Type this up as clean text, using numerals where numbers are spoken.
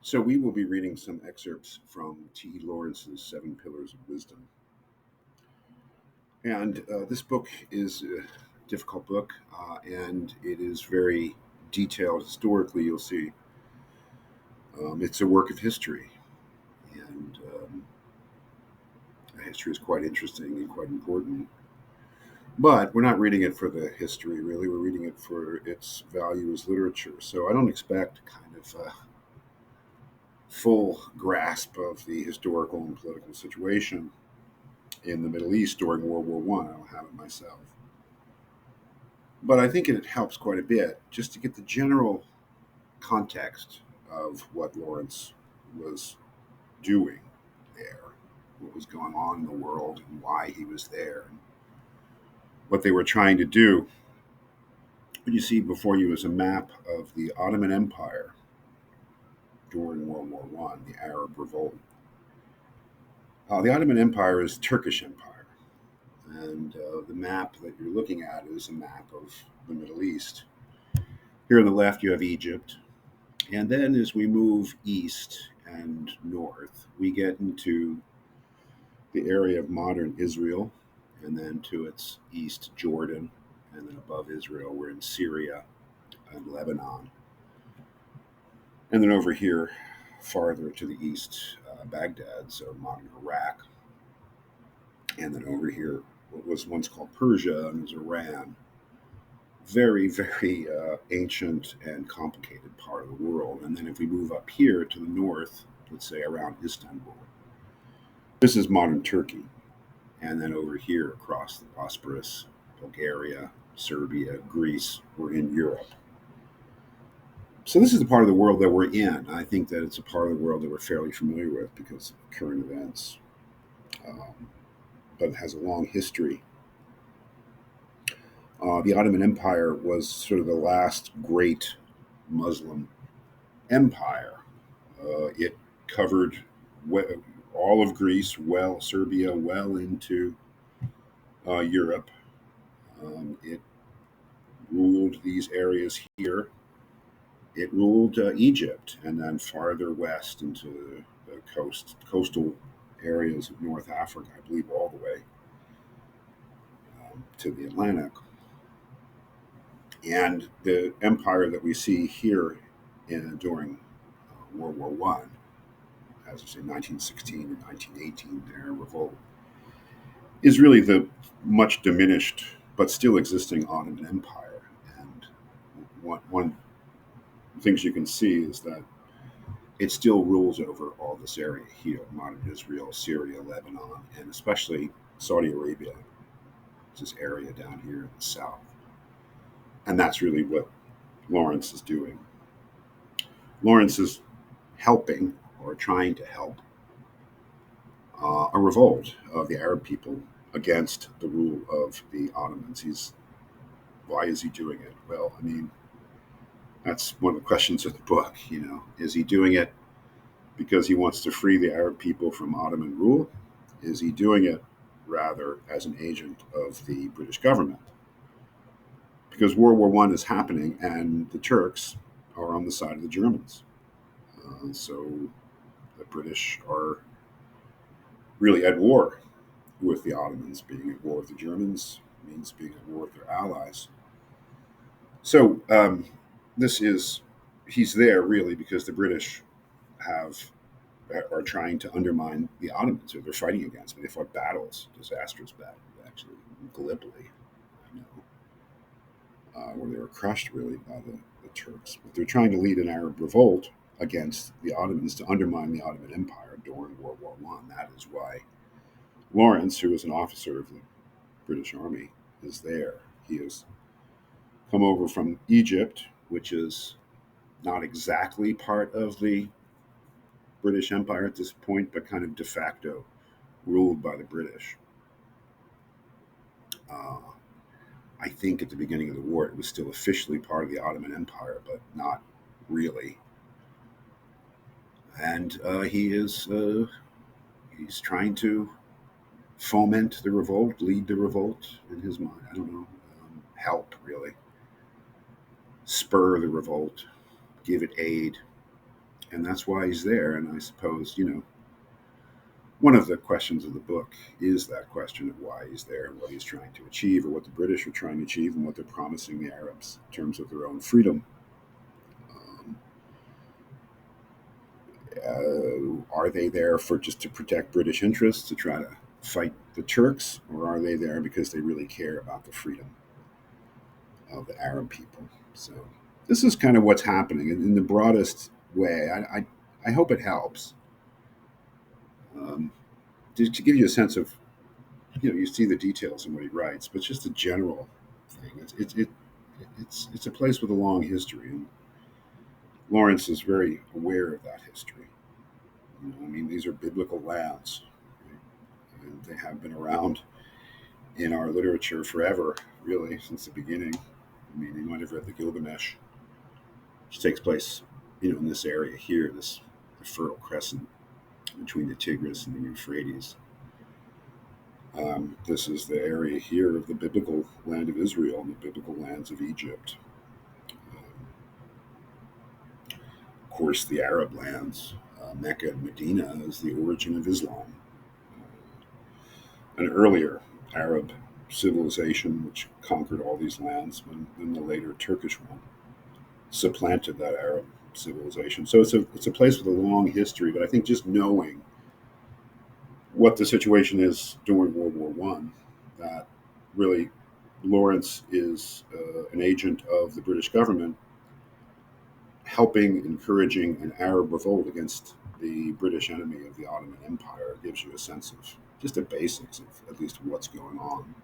So, we will be reading some excerpts from T. Lawrence's Seven Pillars of Wisdom. And this book is a difficult book, and it is very detailed historically. You'll see it's a work of history, and history is quite interesting and quite important. But we're not reading it for the history, really. We're reading it for its value as literature. So I don't expect kind of a full grasp of the historical and political situation in the Middle East during World War One. I don't have it myself. But I think it helps quite a bit just to get the general context of what Lawrence was doing there, what was going on in the world, and why he was there, and what they were trying to do. What you see before you is a map of the Ottoman Empire during World War One, the Arab Revolt. The Ottoman Empire is Turkish Empire, and the map that you're looking at is a map of the Middle East. Here on the left, you have Egypt, and then as we move east and north, we get into the area of modern Israel, and then to its east, Jordan, and then above Israel, we're in Syria and Lebanon. And then over here, farther to the east, Baghdad, so modern Iraq. And then over here, what was once called Persia and is Iran. Very, very ancient and complicated part of the world. And then if we move up here to the north, let's say around Istanbul, this is modern Turkey. And then over here across the Bosporus, Bulgaria, Serbia, Greece, we're in Europe. So this is the part of the world that we're in. I think that it's a part of the world that we're fairly familiar with because of current events. But it has a long history. The Ottoman Empire was sort of the last great Muslim empire. It covered all of Greece, Serbia, well into Europe. It ruled these areas here. It ruled Egypt, and then farther west into the coastal areas of North Africa, I believe, all the way to the Atlantic. And the empire that we see here during World War One, as I say, 1916 and 1918, their revolt, is really the much diminished but still existing Ottoman Empire. And one things you can see is that it still rules over all this area here: modern Israel, Syria, Lebanon, and especially Saudi Arabia, this area down here in the south. And that's really what Lawrence is doing. Lawrence is helping or trying to help a revolt of the Arab people against the rule of the Ottomans. Why is he doing it? Well, I mean, that's one of the questions of the book. Is he doing it because he wants to free the Arab people from Ottoman rule? Is he doing it rather as an agent of the British government? Because World War One is happening, and the Turks are on the side of the Germans. So the British are really at war with the Ottomans. Being at war with the Germans means being at war with their allies. So he's there really because the British are trying to undermine the Ottomans, who they're fighting against. They fought battles, disastrous battles, actually, Gallipoli, I know, where they were crushed really by the Turks. But they're trying to lead an Arab revolt against the Ottomans to undermine the Ottoman Empire during World War One. That is why Lawrence, who is an officer of the British Army, is there. He has come over from Egypt, which is not exactly part of the British Empire at this point, but kind of de facto ruled by the British. Uh, I think at the beginning of the war, it was still officially part of the Ottoman Empire, but not really. And he's trying to foment the revolt, lead the revolt in his mind. I don't know, help really, spur the revolt, give it aid, and that's why he's there. And I suppose, one of the questions of the book is that question of why he's there and what he's trying to achieve, or what the British are trying to achieve, and what they're promising the Arabs in terms of their own freedom. Um, are they there for just to protect British interests, to try to fight the Turks, or are they there because they really care about the freedom of the Arab people? So this is kind of what's happening in the broadest way. I hope it helps. Um, to give you a sense of, you see the details in what he writes, but just a general thing. It's a place with a long history, and Lawrence is very aware of that history. I mean, these are biblical lands, right? And they have been around in our literature forever, really, since the beginning. I mean, you might have read the Gilgamesh, which takes place, in this area here, this Fertile Crescent between the Tigris and the Euphrates. This is the area here of the biblical land of Israel and the biblical lands of Egypt. Of course, the Arab lands, Mecca and Medina, is the origin of Islam. An earlier Arab civilization which conquered all these lands, and the later Turkish one supplanted that Arab civilization. So it's a place with a long history. But I think just knowing what the situation is during World War One, that really Lawrence is an agent of the British government, helping, encouraging an Arab revolt against the British enemy of the Ottoman Empire, gives you a sense of just the basics of at least what's going on.